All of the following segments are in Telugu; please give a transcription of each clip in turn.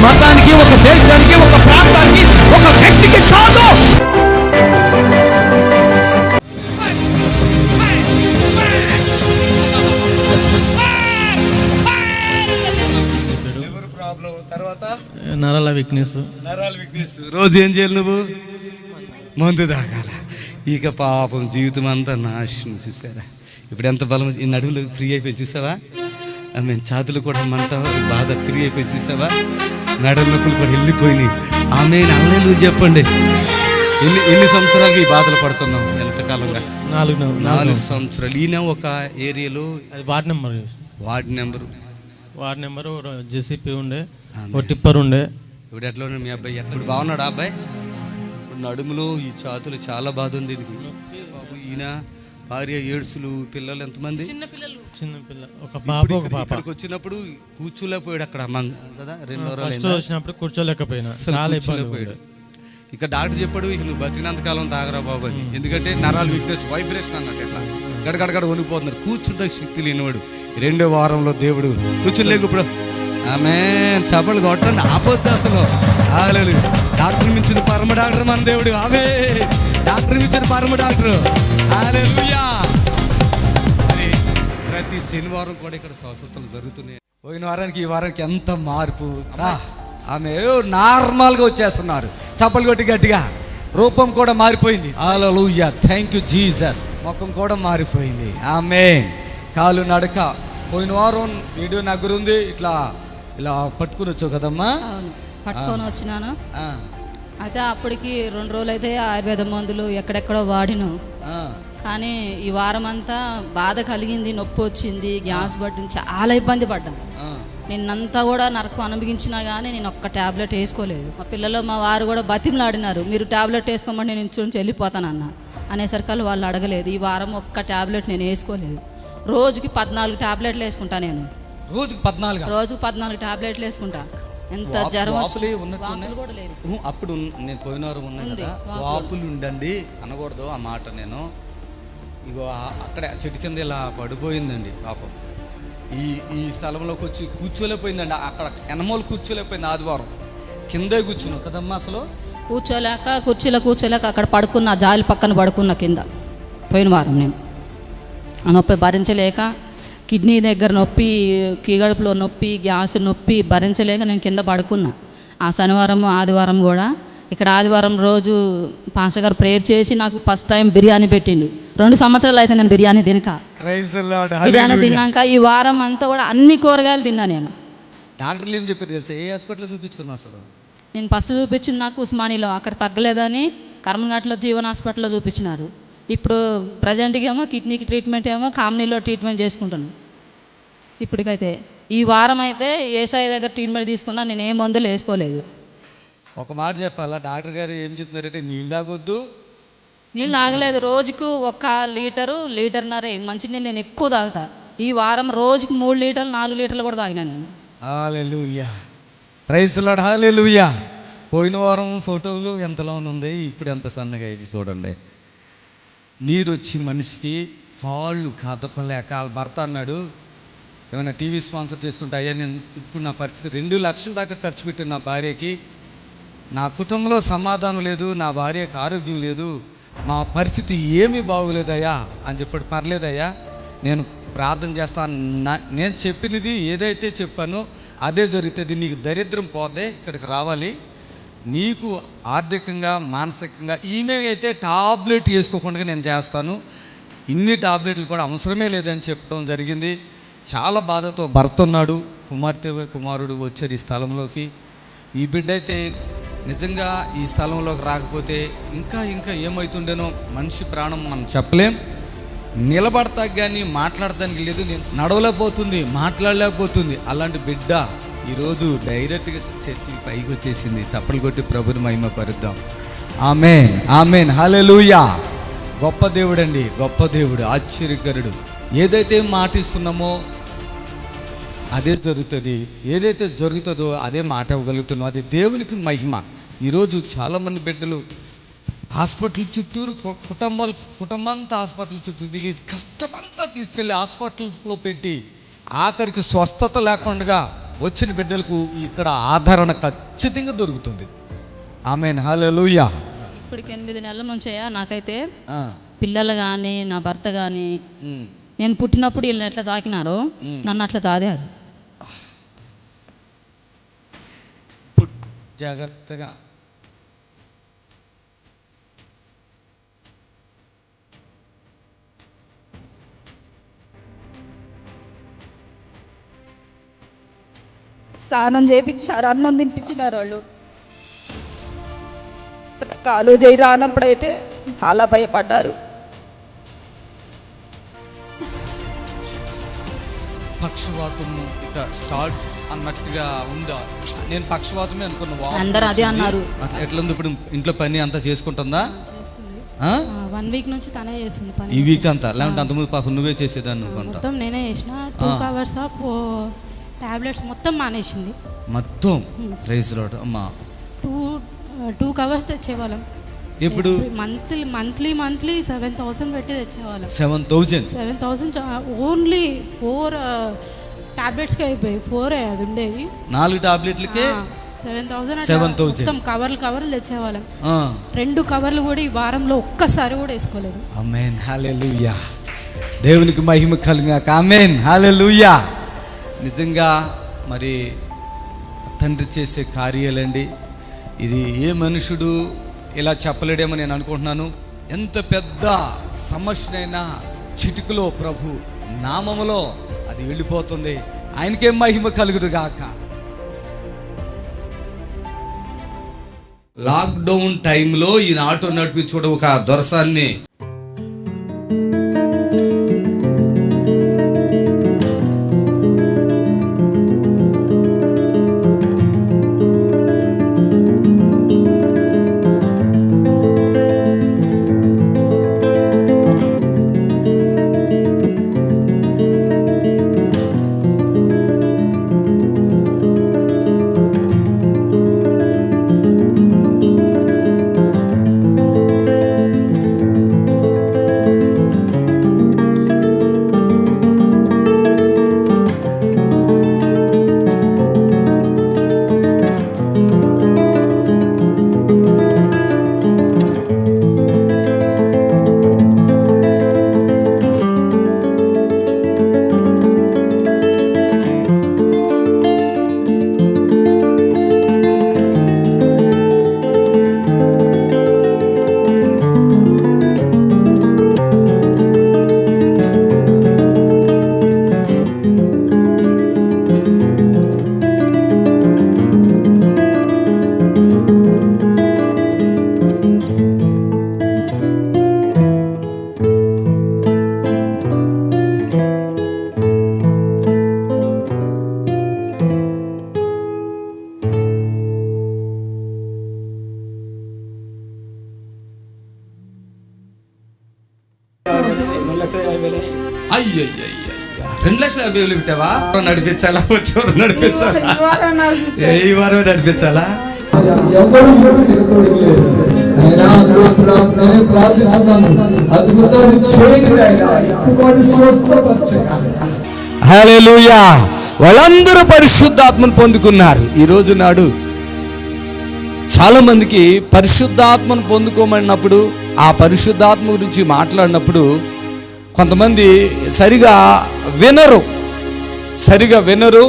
మతానికి, ఒక దేశానికి, ఒక ప్రాంతానికి, ఒక వ్యక్తికి కాదు. ఎవరు ప్రాబ్లం? తర్వాత నరాల వీక్నెస్. రోజు ఏం చేయాలి నువ్వు? మందు తాగాల. ఇక పాపం జీవితం అంతా నాశనం. చూసారా ఇప్పుడు ఎంత బలం, ఈ నడువులు ఫ్రీ అయిపోయి చూసావా? మేము ఛాతులు కూడా మంట బాధ ఫ్రీ అయిపోయి చూసావా? నడుము నొప్పులు కూడా వెళ్ళిపోయినాయి. ఆమె అల్లెలు చెప్పండి. ఎన్ని సంవత్సరాలకి ఈ బాధలు పడుతున్నాం? ఎంతకాలంగా? 4 సంవత్సరాలు. ఈయన ఒక ఏరియాలో వార్డ్ నెంబరు జెసిపి ఉండే, ఒక టిప్పర్ ఉండే. ఇప్పుడు ఎట్లా ఉండే మీ అబ్బాయి? ఎట్లా బాగున్నాడు అబ్బాయి? నడుములో ఈ ఛాతులు చాలా బాధ ఉంది బాబు. ఈయన భార్య, ఏడుసులు, పిల్లలు ఎంతమంది? చిన్న పిల్ల, ఒక బాబు ఒక పాప. ఇక్కడికి వచ్చినప్పుడు కూర్చోలేకపోయాడు అక్కడ కదా. 2 రోజులు వచ్చినప్పుడు కూర్చోలేకపోయినా, చాలా ఇబ్బంది పోయాడు. ఇక డాక్టర్ చెప్పాడు, ఇక నువ్వు బతికినంతకాలం తాగరా బాబు అని. ఎందుకంటే నరాలు వీక్నెస్, వైబ్రేషన్ అన్నట్టు ఇట్లా గడగడగడ వణిపోతున్నారు. కూర్చుంటానికి శక్తి లేనివాడు 2వ వారంలో దేవుడు కూర్చోలేక ఇప్పుడు ఆమె చపలు కొట్టండి ఆపొద్దు అసలు. డాక్టర్ మించిన పరమ డాక్టర్ మన దేవుడు. ఆమె డాక్టర్ మించిన పరమ డాక్టర్. హల్లెలూయా. ప్రతి శనివారం కూడా ఇక్కడ స్వస్థతలు జరుగుతున్నాయి. పోయిన వారానికి ఈ వారానికి ఎంత మార్పు. ఆమె నార్మల్గా వచ్చేస్తున్నారు. చప్పలు కొట్టి గట్టిగా. రూపం కూడా మారిపోయింది. హల్లెలూయా, థ్యాంక్ యూ జీసస్. ముఖం కూడా మారిపోయింది. ఆమేన్. కాలు నడక. పోయిన వారం వీడియో నా దగ్గర ఉంది. ఇలా పట్టుకుని వచ్చావు కదమ్మా? పట్టుకొని వచ్చినాను. అయితే అప్పటికి 2 రోజులు అయితే ఆయుర్వేద మందులు ఎక్కడెక్కడో వాడిను. కానీ ఈ వారం అంతా బాధ కలిగింది, నొప్పి వచ్చింది, గ్యాస్ పట్టింది, చాలా ఇబ్బంది పడ్డాను. నిన్నంతా కూడా నరకం అనుభవించినా కానీ నేను ఒక్క ట్యాబ్లెట్ వేసుకోలేదు. మా పిల్లలు, మా వారు కూడా బతిమలాడినారు, మీరు ట్యాబ్లెట్ వేసుకోమని నేను ఇంటి నుంచి వెళ్ళిపోతానన్నా అనేసరికి వాళ్ళు అడగలేదు. ఈ వారం ఒక్క ట్యాబ్లెట్ నేను వేసుకోలేదు. రోజుకి 14 ట్యాబ్లెట్లు వేసుకుంటా నేను. రోజుకి 14 ట్యాబ్లెట్లు వేసుకుంటా. ఎంత జ్వరం కూడా లేదు. అప్పుడు నేను పోయిన వారం ఉన్నాను కదా, వాపులు ఉండండి అనకూడదు ఆ మాట. నేను ఇగో అక్కడే చెట్టు కింద ఇలా పడిపోయిందండి పాపం. ఈ స్థలంలోకి వచ్చి కూర్చోలేకపోయిందండి. అక్కడ ఎనమోలు కూర్చోలేకపోయింది. ఆదివారం కిందే కూర్చున్నావు కదమ్మా. అసలు కూర్చోలేక, కుర్చీలో కూర్చోలేక అక్కడ పడుకున్నా, జాలి పక్కన పడుకున్నా కింద. పోయిన వారం నేను ఆ నొప్పి భరించలేక, కిడ్నీ దగ్గర నొప్పి, కీగడుపులో నొప్పి, గ్యాస్ నొప్పి భరించలేక నేను కింద పడుకున్నా. ఆ శనివారం, ఆదివారం కూడా. ఇక్కడ ఆదివారం రోజు పాస్టర్ గారు ప్రేయర్ చేసి నాకు ఫస్ట్ టైం బిర్యానీ పెట్టిండు. 2 సంవత్సరాలు అయితే నేను బిర్యానీ తినక. బిర్యానీ తిన్నాక ఈ వారం అంతా కూడా అన్ని కూరగాయలు తిన్నా నేను. డాక్టర్లు ఏం చెప్పారు తెలుసా? ఏ హాస్పిటల్లో చూపించుకున్నా అసలు? నేను ఫస్ట్ చూపించింది నాకు ఉస్మానియాలో. అక్కడ తగ్గలేదని కర్మఘాట్లో జీవన్ హాస్పిటల్లో చూపించినారు. ఇప్పుడు ప్రజెంట్గా ఏమో కిడ్నీకి ట్రీట్మెంట్ ఏమో కామినీలో ట్రీట్మెంట్ చేసుకుంటాను. ఇప్పటికైతే ఈ వారం అయితే ఏసఐ దగ్గర ట్రీట్మెంట్ తీసుకున్నా. నేను ఏ మందులు వేసుకోలేదు. ఒక మాట చెప్పాలా, డాక్టర్ గారు ఏం చెప్తున్నారంటే నీళ్ళు తాగొద్దు. నీళ్ళు తాగలేదు. రోజుకు 1 లీటర్న్నర మంచినీళ్ళు నేను ఎక్కువ తాగుతా. ఈ వారం రోజుకి 3 లీటర్లు 4 లీటర్లు కూడా తాగినా నేను. హల్లెలూయా, ప్రైజ్ లార్డ్, హల్లెలూయా. పోయిన వారం ఫోటోలు ఎంతలో ఉంది, ఇప్పుడు ఎంత సన్నగా ఇది చూడండి. నీరు వచ్చి మనిషికి కాళ్ళు కదపలేక భర్త అన్నాడు, ఏమైనా టీవీ స్పాన్సర్ చేసుకుంటే అయ్యా నేను ఇప్పుడు నా పరిస్థితి 2 లక్షల దాకా ఖర్చు పెట్టాను నా భార్యకి, నా కుటుంబంలో సమాధానం లేదు, నా భార్యకి ఆరోగ్యం లేదు, మా పరిస్థితి ఏమీ బాగోలేదయ్యా అని చెప్పాడు. పర్లేదయ్యా, నేను ప్రార్థన చేస్తాను. నేను చెప్పినది ఏదైతే చెప్పానో అదే జరుగుతుంది. నీకు దరిద్రం పోతే ఇక్కడికి రావాలి, నీకు ఆర్థికంగా మానసికంగా ఈమె అయితే టాబ్లెట్ వేసుకోకుండా నేను చేస్తాను, ఇన్ని టాబ్లెట్లు కూడా అవసరమే లేదని చెప్పడం జరిగింది. చాలా బాధతో భర్త ఉన్నాడు, కుమారుడు వచ్చారు ఈ స్థలంలోకి. ఈ బిడ్డ అయితే నిజంగా ఈ స్థలంలోకి రాకపోతే ఇంకా ఏమవుతుండేనో. మనిషి ప్రాణం మనం చెప్పలేం. నిలబడతా కానీ మాట్లాడటానికి లేదు, నేను నడవలేకపోతుంది, మాట్లాడలేకపోతుంది. అలాంటి బిడ్డ ఈరోజు డైరెక్ట్గా చర్చికి పైకి వచ్చేసింది. చప్పలు కొట్టి ప్రభుని మహిమ పరుద్దాం. ఆమేన్, ఆమేన్, హల్లెలూయా. గొప్ప దేవుడు అండి, గొప్ప దేవుడు, ఆశ్చర్యకరుడు. ఏదైతే మాటిస్తున్నామో అదే జరుగుతుంది, ఏదైతే జరుగుతుందో అదే మాట ఇవ్వగలుగుతున్నాం, అది దేవునికి మహిమ. ఈరోజు చాలామంది బిడ్డలు హాస్పిటల్ చుట్టూరు, కుటుంబంతా హాస్పిటల్ చుట్టూ దిగి కష్టమంతా తీసుకెళ్ళి హాస్పిటల్లో పెట్టి ఆఖరికి స్వస్థత లేకుండా వచ్చిన బిడ్డలకు ఇక్కడ ఆదరణ ఖచ్చితంగా దొరుకుతుంది. ఆమేన్, హల్లెలూయా. ఇప్పటికి 8 నెలల నుంచే నాకైతే పిల్లలు కానీ నా భర్త కానీ నేను పుట్టినప్పుడు వీళ్ళని ఎట్లా సాకినారో నన్ను అట్లా సాదారు. జాగ్రత్తగా స్నానం చేయించారు, అన్నం తినిపించినారు వాళ్ళు. కాలు చేయి రానప్పుడైతే చాలా భయపడ్డారు. పక్షవాతము ఇక స్టార్ట్ అన్నట్టుగా ఉందా? నేను పక్షవాతమే అనుకున్నా. అందరూ అదే అన్నారు. ఎట్లుంది ఇప్పుడు? ఇంట్లో పని అంతా చేసుకుంటుందా? 1 వీక్ నుంచి తనే చేస్తుంది పని. ఈ వీక్ అంతా? లేదంటే అంతకుముందు పాపం నువ్వే చేసేదాన్ని అనుకుంటా. మొత్తం నేనే చేసిన. 2 అవర్స్ ఆఫ్ టాబ్లెట్స్ మొత్తం మానేసింది మొత్తం. Praise Lord. అమ్మా 2 అవర్స్ తెచ్చేవాళ్ళం. ఇప్పుడు మంత్లీ 7,000 పెట్టి తెచ్చేవాళ్ళం. 7,000 ఓన్లీ 4 టాబ్లెట్స్కి అయిపోయి 4 అవి ఉండేవి. 4 టాబ్లెట్లకే 7,000 మొత్తం కవర్లు తెచ్చేవాళ్ళం. 2 కవర్లు కూడా ఈ వారంలో ఒక్కసారి కూడా వేసుకోలేదు. ఆమేన్, హల్లెలూయా. దేవునికి మహిమ కలుగాక. ఆమేన్, హల్లెలూయా. నిజంగా మరి తండ్రి చేసే కార్యాలండి. ఇది ఏ మనుషుడు ఇలా చెప్పలేడేమో నేను అనుకుంటున్నాను. ఎంత పెద్ద సమస్యనైనా చిటికలో ప్రభు నామములో అది వెళ్ళిపోతుంది. ఆయనకే మహిమ కలుగును గాక. లాక్డౌన్ టైంలో ఈయన ఆటో నడిపించుకోవడం ఒక దొరసాన్ని. అయ్యయ్య 2,50,000 పెట్టావా? నడిపించాలా? వచ్చేవారు నడిపించాలా? ఈ వారం నడిపించాలా? హల్లెలూయా. వాళ్ళందరూ పరిశుద్ధాత్మను పొందుకున్నారు. ఈ రోజు నాడు చాలా మందికి పరిశుద్ధాత్మను పొందుకోమన్నప్పుడు, ఆ పరిశుద్ధాత్మ గురించి మాట్లాడినప్పుడు కొంతమంది సరిగా వినరు,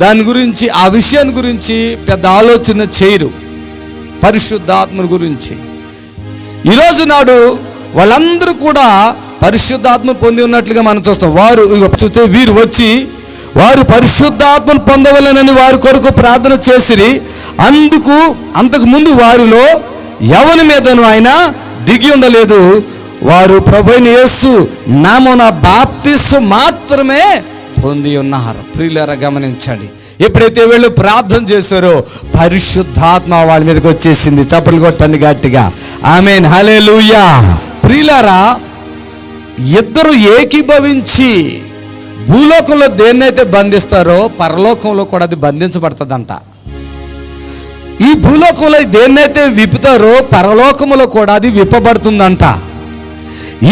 దాని గురించి, ఆ విషయాన్ని గురించి పెద్ద ఆలోచన చేయరు. పరిశుద్ధాత్మ గురించి ఈరోజు నాడు వాళ్ళందరూ కూడా పరిశుద్ధాత్మ పొంది ఉన్నట్లుగా మనం చూస్తాం. వారు చూస్తే వీరు వచ్చి వారు పరిశుద్ధాత్మను పొందవలెనని వారి కొరకు ప్రార్థన చేసిరి. అంతకు ముందు వారిలో ఎవరి మీదను ఆయన దిగి ఉండలేదు. వారు ప్రభువైన యేసు నామమున బాప్తిస్మం మాత్రమే పొంది ఉన్నారు. ప్రియులారా గమనించండి. ఎప్పుడైతే వీళ్ళు ప్రార్థన చేశారో పరిశుద్ధాత్మ వాళ్ళ మీదకి వచ్చేసింది. చప్పట్లు కొట్టండి గట్టిగా. ఆమేన్, హల్లెలూయా. ప్రియులారా, ఇద్దరు ఏకీభవించి భూలోకంలో దేన్నైతే బంధిస్తారో పరలోకంలో కూడా అది బంధించబడుతుందంట. ఈ భూలోకంలో దేన్నైతే విప్పుతారో పరలోకములో కూడా అది విప్పబడుతుందంట.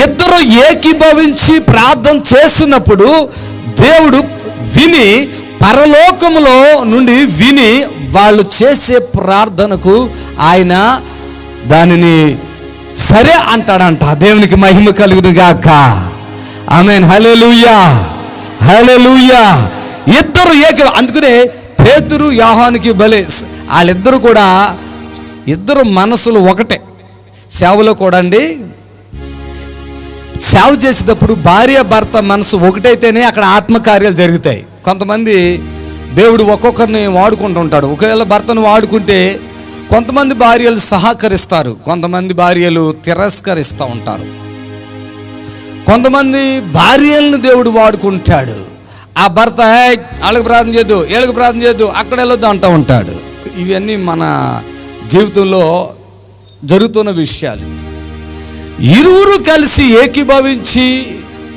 ఇద్దరు ఏకీభవించి ప్రార్థన చేస్తున్నప్పుడు దేవుడు విని పరలోకములో నుండి విని వాళ్ళు చేసే ప్రార్థనకు ఆయన దానిని సరే అంటాడంట. దేవునికి మహిమ కలుగును గాక. ఆమేన్. హల్లెలూయా, హల్లెలూయా. ఇద్దరు అందుకనే పేతురు యోహానుకి బలే వాళ్ళిద్దరు కూడా ఇద్దరు మనసులు ఒకటే. సేవలో కూడా అండి, సేవ చేసేటప్పుడు భార్య భర్త మనసు ఒకటైతేనే అక్కడ ఆత్మకార్యాలు జరుగుతాయి. కొంతమంది దేవుడు ఒక్కొక్కరిని వాడుకుంటూ ఉంటాడు. ఒకవేళ భర్తను వాడుకుంటే కొంతమంది భార్యలు సహకరిస్తారు, కొంతమంది భార్యలు తిరస్కరిస్తూ ఉంటారు. కొంతమంది భార్యలను దేవుడు వాడుకుంటాడు. ఆ భర్త వాళ్ళకి ప్రార్థన చేయొద్దు, వీళ్ళకి ప్రార్థన చేయొద్దు, అక్కడ వెళ్ళొద్దు అంటూ ఉంటాడు. ఇవన్నీ మన జీవితంలో జరుగుతున్న విషయాలు. ఇరువురు కలిసి ఏకీభవించి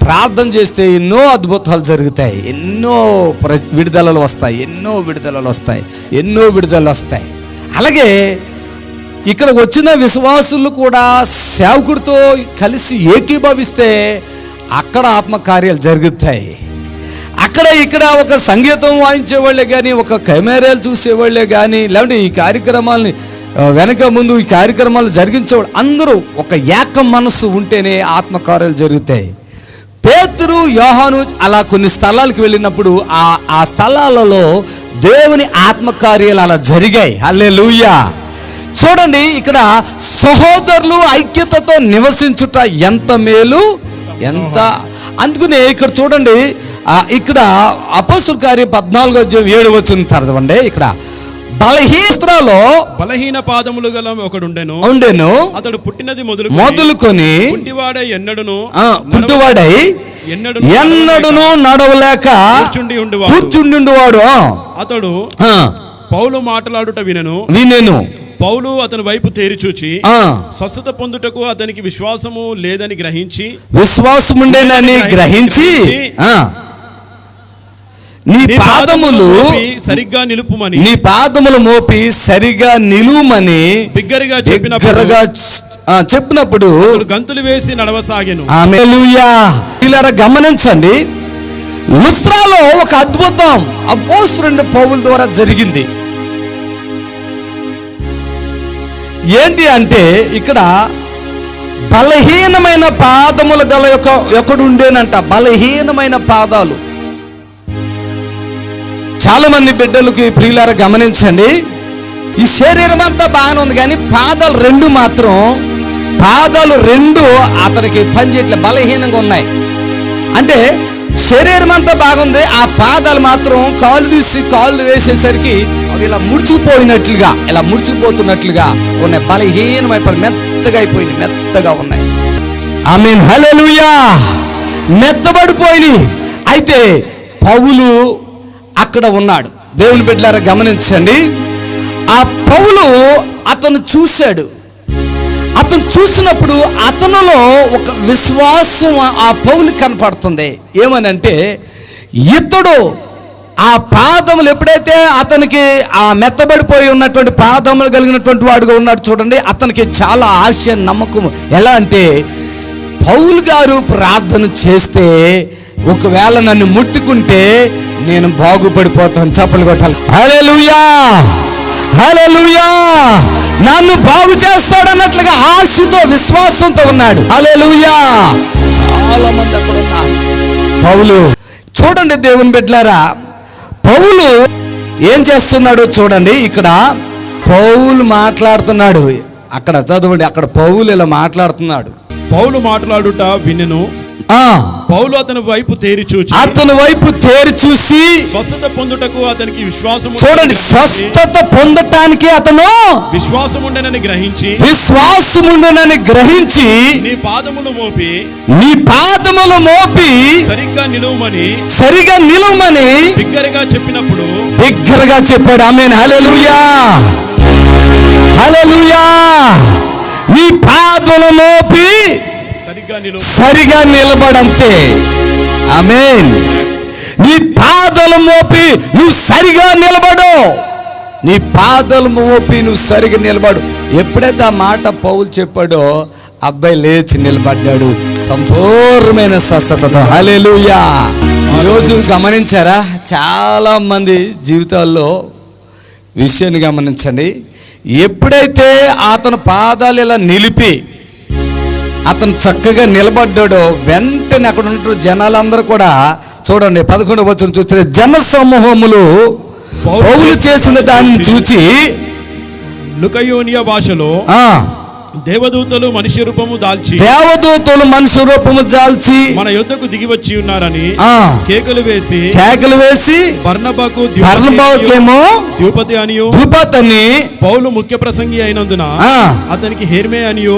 ప్రార్థన చేస్తే ఎన్నో అద్భుతాలు జరుగుతాయి, ఎన్నో విడుదలలు వస్తాయి, ఎన్నో విడుదలలు వస్తాయి. అలాగే ఇక్కడ వచ్చిన విశ్వాసులు కూడా సేవకుడితో కలిసి ఏకీభవిస్తే అక్కడ ఆత్మకార్యాలు జరుగుతాయి. అక్కడ ఇక్కడ ఒక సంగీతం వాయించేవాళ్ళే కానీ, ఒక కెమెరాలు చూసేవాళ్ళే కానీ, లేదంటే ఈ కార్యక్రమాలని వెనక ముందు ఈ కార్యక్రమాలు జరిగించేవాళ్ళు అందరూ ఒక ఏక మనస్సు ఉంటేనే ఆత్మకార్యాలు జరుగుతాయి. పేతురు యోహాను అలా కొన్ని స్థలాలకు వెళ్ళినప్పుడు ఆ స్థలాలలో దేవుని ఆత్మకార్యాలు అలా జరిగాయి. హల్లెలూయా. చూడండి, ఇక్కడ సహోదరులు ఐక్యతతో నివసించుట ఎంత మేలు, ఎంత. అందుకనే ఇక్కడ చూడండి, ఇక్కడ అపోస్తుల కార్యం 14:7 చదవండి. ఇక్కడ బలహీన పాదములు గల ఒకడుండెను, అతడు పుట్టినది మొదలుకొని కుంటివాడై ఎన్నడూను నడవలేక కూర్చుండివాడు. అతడు పౌలు మాట్లాడుట వినెను. పౌలు అతని వైపు తేరి చూచి స్వస్థత పొందుటకు అతనికి విశ్వాసము లేదని గ్రహించి నీ పాదములు మోపి సరిగా నిలుమని బిగ్గరగా చెప్పినప్పుడు గంతులు వేసి నడవసాగెను. హల్లెలూయా. ఇలా గమనించండి, లుస్త్రాలో ఒక అద్భుతం అపోస్తలుడైన పౌలు ద్వారా జరిగింది. ఏంటి అంటే, ఇక్కడ బలహీనమైన పాదములు గల ఒకడుండేనంట. బలహీనమైన పాదాలు. చాలా మంది బిడ్డలకి ప్రియులారా గమనించండి, ఈ శరీరం అంతా బాగానే ఉంది కానీ పాదాలు రెండు అతనికి పనిచేయట్లే, బలహీనంగా ఉన్నాయి. అంటే శరీరం అంతా బాగుంది, ఆ పాదాలు మాత్రం కాళ్ళు వేసేసరికి అవి ఇలా ముడిచిపోతున్నట్లుగా ఉన్నాయి. బలహీనమైపోయి మెత్తగా ఉన్నాయి. ఆమేన్. హల్లెలూయా. మెత్తబడిపోయినాయి. అయితే పౌలు అక్కడ ఉన్నాడు. దేవుని బిడ్డలారా గమనించండి, ఆ పౌలు అతను చూసినప్పుడు అతనిలో ఒక విశ్వాసం ఆ పౌలు కనపడుతుంది. ఏమనంటే, ఇతడు ఆ పాదములు ఎప్పుడైతే అతనికి ఆ మెత్తబడిపోయి ఉన్నటువంటి పాదములు కలిగినటువంటి వాడుగా ఉన్నాడు చూడండి, అతనికి చాలా ఆశ, నమ్మకం. ఎలా అంటే, పౌలు గారు ప్రార్థన చేస్తే ఒకవేళ నన్ను ముట్టుకుంటే నేను బాగుపడిపోతాను. చప్పలు కొట్టాలి. హల్లెలూయా, హల్లెలూయా. నన్ను బాగు చేస్తాడన్నట్లుగా ఆశతో విశ్వాసంతో ఉన్నాడు. హల్లెలూయా. చాలా మంది అక్కడ ఉన్నారు. పౌలు చూడండి, దేవుని బిడ్డలారా, పౌలు ఏం చేస్తున్నాడో చూడండి. ఇక్కడ పౌలు మాట్లాడుతున్నాడు. అక్కడ చదవండి, అక్కడ పౌలు ఇలా మాట్లాడుతున్నాడు. పౌలు మాట్లాడుట వినెను. పౌలు అతని వైపు తేరి చూసి స్వస్థత పొందుటకు అతనికి విశ్వాసము. చూడండి, స్వస్థత పొందటానికి అతను విశ్వాసముండెనని గ్రహించి నీ పాదములు మోపి సరిగ్గా నిలువమని బిగ్గరగా చెప్పాడు. ఆమేన్. హల్లెలూయా, హల్లెలూయా. నీ పాదములు మోపి సరిగా నిలబడంతే. ఆమేన్. నీ పాదాలు మోపి నువ్వు సరిగా నిలబడు. ఎప్పుడైతే ఆ మాట పౌలు చెప్పాడో అబ్బాయి లేచి నిలబడ్డాడు సంపూర్ణమైన స్వస్థతతో. హల్లెలూయా. ఈరోజు గమనించారా, చాలా మంది జీవితాల్లో విషయాన్ని గమనించండి. ఎప్పుడైతే అతను పాదాలు ఇలా నిలిపి అతను చక్కగా నిలబడ్డాడో వెంటనే అక్కడ ఉన్న జనాలందరూ కూడా చూడండి 11వ వచనం చూస్తే జన సమూహములు పౌలు చేసిన దానిని చూచి లుకయోనియా భాషలో దేవదూతలు మనిషి రూపము దాల్చి మన యొద్దకు దిగి వచ్చి ఉన్నారని కేకలు వేసి బర్నబాకేమో ద్విపతి అనియు పౌలు ముఖ్య ప్రసంగి అయినందున అతనికి హెర్మే అనియు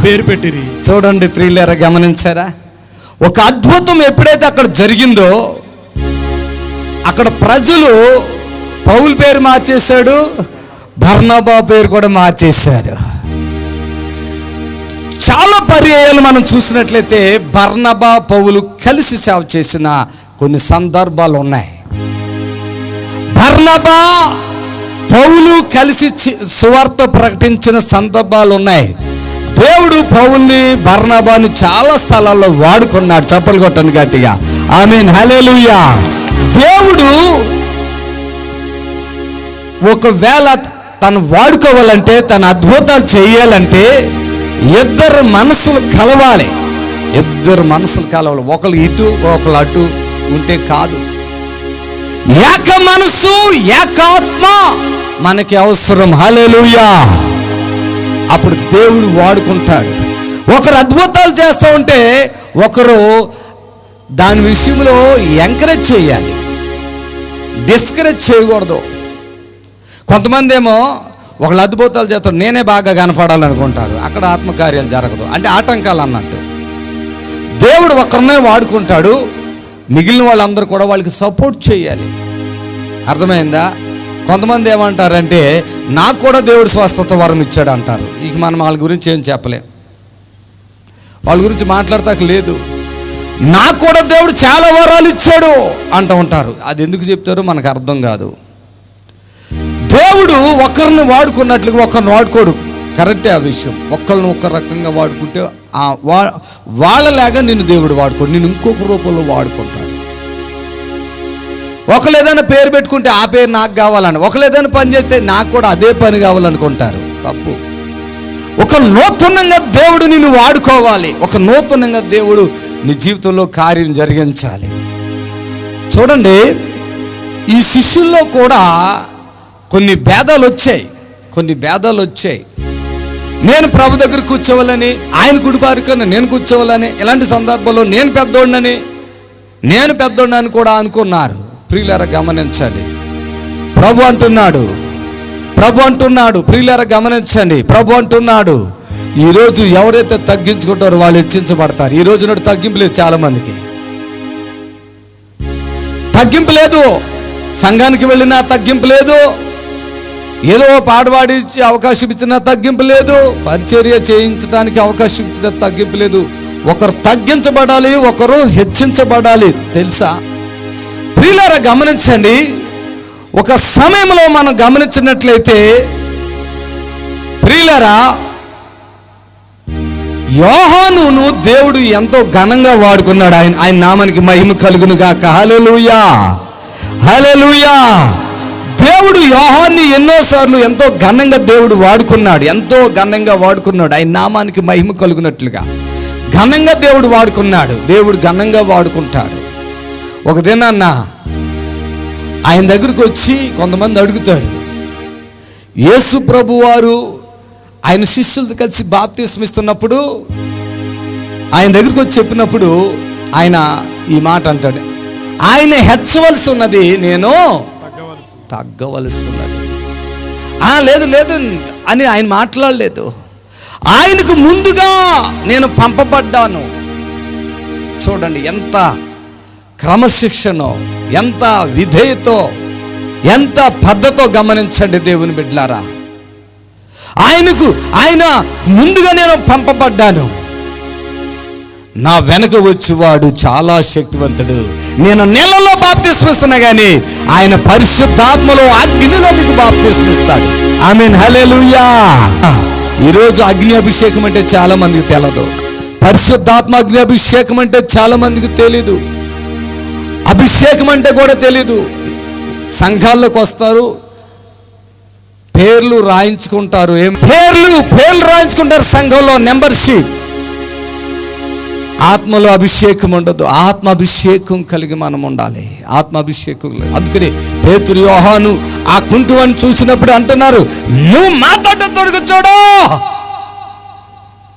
పేరు పెట్టిరి. చూడండి ప్రియులారా, గమనించారా, ఒక అద్భుతం ఎప్పుడైతే అక్కడ జరిగిందో అక్కడ ప్రజలు పౌలు పేరు మార్చేశాడు, బర్నబా పేరు కూడా మార్చేశారు. చాలా పర్యాయాలు మనం చూసినట్లయితే బర్నబా పౌలు కలిసి సేవ చేసిన కొన్ని సందర్భాలు ఉన్నాయి. బర్నబా పౌలు కలిసి సువార్త ప్రకటించిన సందర్భాలు ఉన్నాయి. దేవుడు పౌల్ని బర్నబాని చాలా స్థలాల్లో వాడుకున్నాడు. చప్పలు కొట్టండి గట్టిగా, ఆమేన్, హల్లెలూయా. దేవుడు ఒకవేళ తను వాడుకోవాలంటే, తన అద్భుతాలు చేయాలంటే ఇద్దరు మనసులు కలవాలి. ఒకళ్ళు ఇటు ఒకళ్ళు అటు ఉంటే కాదు. ఏక మనసు ఏకాత్మ మనకి అవసరం. హల్లెలూయా. అప్పుడు దేవుడు వాడుకుంటాడు. ఒకరు అద్భుతాలు చేస్తూ ఉంటే ఒకరు దాని విషయంలో ఎంకరేజ్ చేయాలి, డిస్కరేజ్ చేయకూడదు. కొంతమంది ఏమో ఒకళ్ళు అద్భుతాలు చేస్తారు, నేనే బాగా కనపడాలనుకుంటారు. అక్కడ ఆత్మకార్యాలు జరగదు, అంటే ఆటంకాలు అన్నట్టు. దేవుడు ఒకరినే వాడుకుంటాడు, మిగిలిన వాళ్ళందరూ కూడా వాళ్ళకి సపోర్ట్ చేయాలి. అర్థమైందా? కొంతమంది ఏమంటారంటే నాకు కూడా దేవుడు స్వస్థత వరం ఇచ్చాడు అంటారు. ఇక మనం వాళ్ళ గురించి ఏం చెప్పలేం, వాళ్ళ గురించి మాట్లాడతాక లేదు. నాకు కూడా దేవుడు చాలా వరాలు ఇచ్చాడు అంటూ ఉంటారు. అది ఎందుకు చెప్తారో మనకు అర్థం కాదు. దేవుడు ఒకరిని వాడుకున్నట్లుగా ఒకరిని వాడుకోడు, కరెక్టే ఆ విషయం. ఒకళ్ళని ఒక రకంగా వాడుకుంటే వాళ్ళలాగా నిన్ను దేవుడు వాడుకోడు, నేను ఇంకొక రూపంలో వాడుకుంటాడు. ఒకళ్ళు ఏదైనా పేరు పెట్టుకుంటే ఆ పేరు నాకు కావాలని, ఒకళ్ళు ఏదైనా పని చేస్తే నాకు కూడా అదే పని కావాలనుకుంటారు. తప్పు. ఒక నూతనంగా దేవుడు నిన్ను వాడుకోవాలి, ఒక నూతనంగా దేవుడు నీ జీవితంలో కార్యం జరిగించాలి. చూడండి, ఈ శిష్యుల్లో కూడా కొన్ని భేదాలు వచ్చాయి. నేను ప్రభు దగ్గర కూర్చోవాలని, ఆయన కుడిపారికన్నా నేను కూర్చోవాలని, ఇలాంటి సందర్భంలో నేను పెద్దోడిని కూడా అనుకున్నారు. ప్రియులారా గమనించండి, ప్రభు అంటున్నాడు, ప్రియులారా గమనించండి, ప్రభు అంటున్నాడు, ఈరోజు ఎవరైతే తగ్గించుకుంటారో వాళ్ళు హెచ్చించబడతారు. ఈ రోజు నాడు తగ్గింపు లేదు, చాలా మందికి తగ్గింపు లేదు. సంఘానికి వెళ్ళినా తగ్గింపు లేదు, ఏదో పాడవాడి అవకాశం ఇచ్చినా తగ్గింపు లేదు, పరిచర్య చేయించడానికి అవకాశం ఇచ్చిన తగ్గింపు లేదు. ఒకరు తగ్గించబడాలి, ఒకరు హెచ్చించబడాలి. తెలుసా ప్రియులారా గమనించండి, ఒక సమయంలో మనం గమనించినట్లయితే ప్రియులారా, యోహానును దేవుడు ఎంతో ఘనంగా వాడుకున్నాడు. ఆయన నామానికి మహిమ కలుగును గాక. హల్లెలూయా, హల్లెలూయా. దేవుడు యోహాన్ని ఎన్నోసార్లు ఎంతో ఘనంగా దేవుడు వాడుకున్నాడు, ఆయన నామానికి మహిమ కలుగునట్లుగా ఘనంగా దేవుడు వాడుకున్నాడు. దేవుడు ఘనంగా వాడుకుంటాడు. ఒక దినాన్న ఆయన దగ్గరికి వచ్చి కొంతమంది అడుగుతారు, యేసు ప్రభు వారు ఆయన శిష్యులతో కలిసి బాప్తిస్మం ఇస్తున్నప్పుడు ఆయన దగ్గరికి వచ్చి చెప్పినప్పుడు ఆయన ఈ మాట అంటాడు, ఆయన హెచ్చవలసి ఉన్నది, నేను తగ్గవలసి ఉన్నది. లేదు అని ఆయన మాట్లాడలేదు. ఆయనకు ముందుగా నేను పంపబడ్డాను. చూడండి ఎంత క్రమశిక్షణో, ఎంత విధేయతో, ఎంత పద్ధతో గమనించండి దేవుని బిడ్డలారా. ఆయన ముందుగా నేను పంపబడ్డాను, నా వెనక వచ్చేవాడు చాలా శక్తివంతుడు. నేను నీళ్ళలో బాప్తిస్మిస్తున్నా కానీ ఆయన పరిశుద్ధాత్మలో అగ్నిలో మీకు బాప్తిస్మిస్తాడు. ఆమేన్, హల్లెలూయా. ఈరోజు అగ్ని అభిషేకం అంటే చాలా మందికి తెలియదు, పరిశుద్ధాత్మ అగ్ని అభిషేకం అంటే చాలా మందికి తెలీదు. అభిషేకం అంటే కూడా తెలీదు. సంఘాల్లోకి వస్తారు, పేర్లు రాయించుకుంటారు. ఏం పేర్లు రాయించుకుంటారు సంఘంలో, మెంబర్షిప్. ఆత్మలో అభిషేకం ఉండదు. ఆత్మాభిషేకం కలిగి మనం ఉండాలి. ఆత్మాభిషేకం. అందుకని పేతురు, యోహాను ఆ కుంటివాణ్ణి చూసినప్పుడు అంటున్నారు, నువ్వు మాట్లాడ తొడుగు చూడు,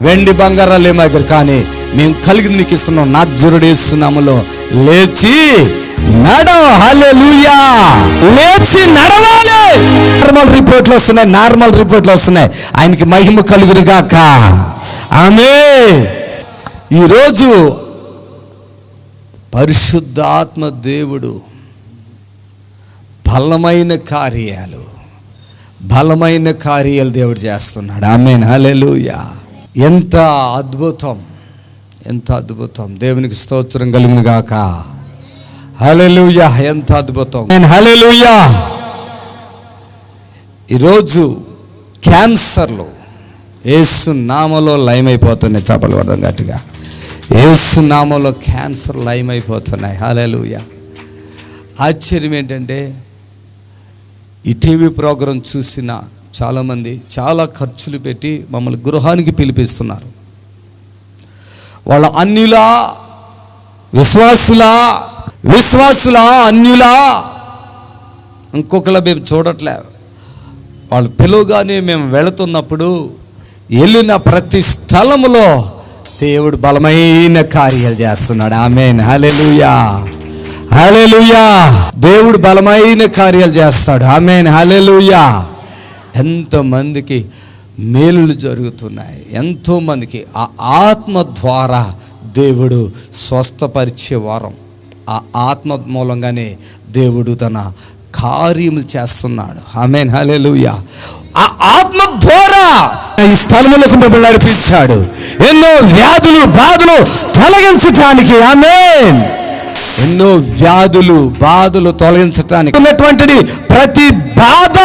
వెండి బంగారాలు ఏమో దగ్గర, కానీ మేము కలిగి నీకు ఇస్తున్నాం, నజరేయుడు యేసు నామములో లేచి నడు. హల్లెలూయా. లేచి నడవాలి. నార్మల్ రిపోర్ట్లు వస్తున్నాయి. ఆయనకి మహిమ కలుగును గాక. ఆమేన్. ఈరోజు పరిశుద్ధాత్మ దేవుడు బలమైన కార్యాలు దేవుడు చేస్తున్నాడు. ఆమేన్. హల్లెలూయా. ఎంత అద్భుతం, ఎంత అద్భుతం. దేవునికి స్తోత్రం కలుగును గాక. హల్లెలూయా. ఎంత అద్భుతం. హల్లెలూయా. ఈరోజు క్యాన్సర్లు యేసు నామములో లయమైపోతున్నాయి. చప్పట్లు కొడదాం గట్టిగా. యేసు నామములో క్యాన్సర్ లయమైపోతున్నాయి. హల్లెలూయా. ఆశ్చర్యం ఏంటంటే ఈ టీవీ ప్రోగ్రాం చూసిన చాలామంది చాలా ఖర్చులు పెట్టి మమ్మల్ని గృహానికి పిలిపిస్తున్నారు. వాళ్ళ అన్యులా విశ్వాసులా అన్యులా ఇంకొకలా మేము చూడట్లే. వాళ్ళు పిలువగానే మేము వెళుతున్నప్పుడు వెళ్ళిన ప్రతి స్థలములో దేవుడు బలమైన కార్యాలు చేస్తున్నాడు. ఆమేన్. హల్లెలూయా. హల్లెలూయా. దేవుడు బలమైన కార్యాలు చేస్తాడు. ఆమేన్. హల్లెలూయా. ఎంతమందికి మేలులు జరుగుతున్నాయి. ఎంతోమందికి ఆ ఆత్మ ద్వారా దేవుడు స్వస్థపరిచే వారం. ఆ ఆత్మ మూలంగానే దేవుడు తన కార్యములు చేస్తున్నాడు. ఆమేన్. హల్లెలూయా. ఆ ఆత్మ ద్వారా ఈ స్థలములకు మిమ్మల్ని నడిపించాడు. ఎన్నో వ్యాధులు బాధలు తొలగించటానికి. ఆమేన్. ఎన్నో వ్యాధులు బాధలు తొలగించటానికి ఉన్నటువంటిది ప్రతి బాధ.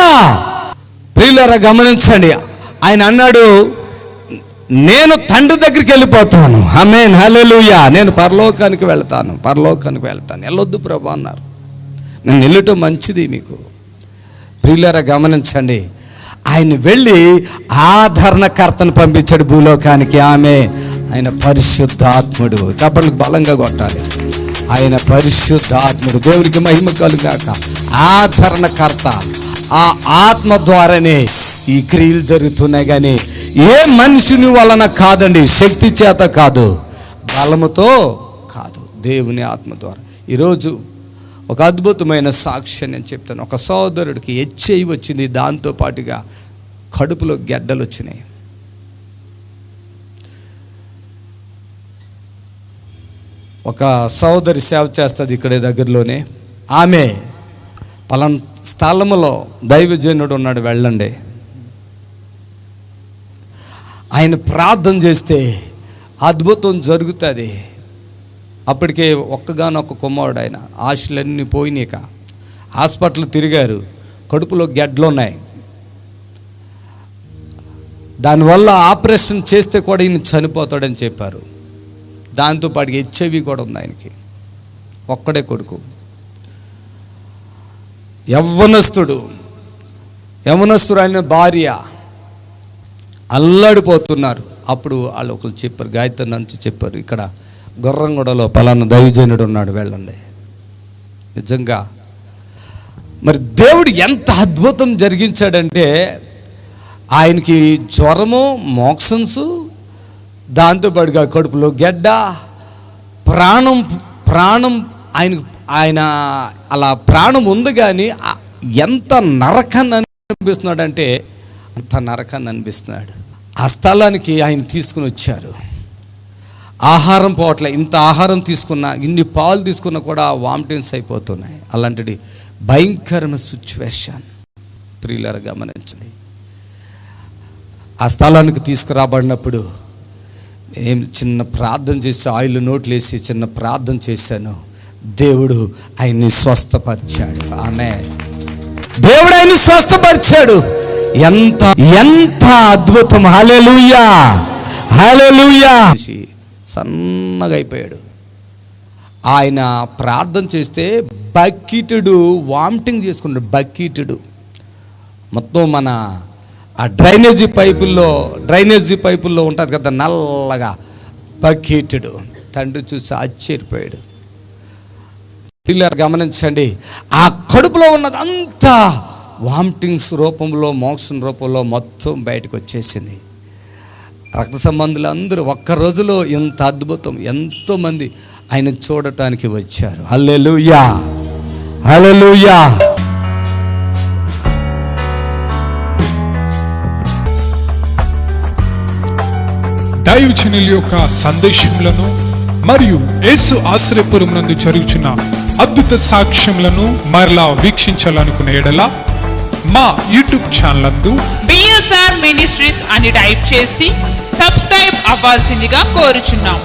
ప్రియులారా గమనించండి. ఆయన అన్నాడు, నేను తండ్రి దగ్గరికి వెళ్ళిపోతాను. ఆమేన్. హల్లెలూయా. నేను పరలోకానికి వెళ్తాను. వెళ్ళొద్దు ప్రభు అన్నారు. నేను వెళ్ళటం మంచిది మీకు. ప్రియులారా గమనించండి. ఆయన వెళ్ళి ఆదరణకర్తను పంపించాడు భూలోకానికి. ఆయన పరిశుద్ధాత్ముడు. చప్పట్లు బలంగా కొట్టాలి. ఆయన పరిశుద్ధాత్ముడు. దేవునికి మహిమ కలుగాక. ఆదరణకర్త. ఆ ఆత్మ ద్వారానే ఈ క్రియలు జరుగుతున్నాయి. కానీ ఏ మనుషుని వలన కాదండి, శక్తి చేత కాదు, బలముతో కాదు, దేవుని ఆత్మ ద్వారా. ఈరోజు ఒక అద్భుతమైన సాక్ష్యం నేను చెప్తాను. ఒక సోదరుడికి HIV వచ్చింది. దాంతో పాటుగా కడుపులో గెడ్డలు వచ్చినాయి. ఒక సోదరి సేవ చేస్తుంది ఇక్కడే దగ్గరలోనే. ఆమె పలానా స్థలములో దైవజనుడు ఉన్నాడు, వెళ్ళండి. ఆయన ప్రార్థన చేస్తే అద్భుతం జరుగుతుంది. అప్పటికే ఒక్కగానొక్క కుమారుడు. ఆయన ఆశలన్నీ పోయినాక హాస్పిటల్ తిరిగారు. కడుపులో గెడ్డలు ఉన్నాయి. దానివల్ల ఆపరేషన్ చేస్తే కూడా ఈయన చనిపోతాడని చెప్పారు. దాంతోపాటు HIV కూడా ఉంది ఆయనకి. ఒక్కడే కొడుకు, యవ్వనస్తుడు. ఆయన భార్య అల్లాడిపోతున్నారు. అప్పుడు వాళ్ళు ఒకరు చెప్పారు, గాయత్రి నుంచి చెప్పారు, ఇక్కడ గొర్రంగూడలో పలానా దైవజనుడు ఉన్నాడు, వెళ్ళండి. నిజంగా మరి దేవుడు ఎంత అద్భుతం జరిగించాడంటే, ఆయనకి జ్వరము, మోక్షన్స్, దాంతోపాటుగా కడుపులో గెడ్డ, ప్రాణం ఆయన అలా ప్రాణం ఉంది. కానీ ఎంత నరకాన్ని అనిపిస్తున్నాడంటే అంత నరకాన్ని అనిపిస్తున్నాడు. ఆ స్థలానికి ఆయన తీసుకుని వచ్చారు. ఆహారం పోవట్లే. ఇంత ఆహారం తీసుకున్నా, ఇన్ని పాలు తీసుకున్నా కూడా వామిటింగ్స్ అయిపోతున్నాయి. అలాంటిది భయంకరమైన సిచ్యువేషన్. ప్రియులారా గమనించండి. ఆ స్థలానికి తీసుకురాబడినప్పుడు నేను చిన్న ప్రార్థన చేసి, ఆయిల్ నోట్లు వేసి చిన్న ప్రార్థన చేశాను. దేవుడు ఆయన్ని స్వస్థపరిచాడు. దేవుడు ఆయన్ని స్వస్థపరిచాడు. ఎంత ఎంత అద్భుతం. హల్లెలూయా. హల్లెలూయా. సన్నగా అయిపోయాడు. ఆయన ప్రార్థన చేస్తే బకెటుడు వామిటింగ్ చేసుకున్నాడు. బకెటుడు మొత్తం మన ఆ డ్రైనేజీ పైపుల్లో ఉంటుంది కదా నల్లగా, బకెటుడు. తండ్రి చూసి ఆశ్చర్యపోయాడు. పిల్లలు గమనించండి, ఆ కడుపులో ఉన్నది అంతా వామిటింగ్స్ రూపంలో, మోక్షన్ రూపంలో మొత్తం బయటకు వచ్చేసింది. రక్త సంబంధులు అందరూ ఒక్క రోజులో ఇంత అద్భుతం, ఎంతోమంది ఆయన చూడటానికి వచ్చారు. హల్లెలూయా, హల్లెలూయా. దైవజనుల యొక్క సందేశములను మరియు యేసు ఆశ్రయపురం నందు జరుగుచున్న అద్భుత సాక్ష్యములను మరలా వీక్షించాలనుకునే ఎడల మా యూట్యూబ్ ఛానల్ నందు బిఎస్ఆర్ మినిస్ట్రీస్ అని టైప్ చేసి సబ్స్క్రైబ్ అవ్వాల్సిందిగా కోరుచున్నాం.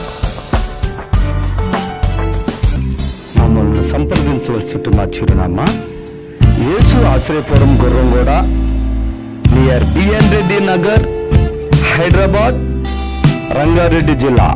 మమ్మల్ని సంప్రదించవలసిన మా చిరునామా యేసు ఆశ్రయపురం గుర్రంగూడ నియర్ బిఎన్ రెడ్డి నగర్, హైదరాబాద్, రంగారెడ్డి జిల్లా.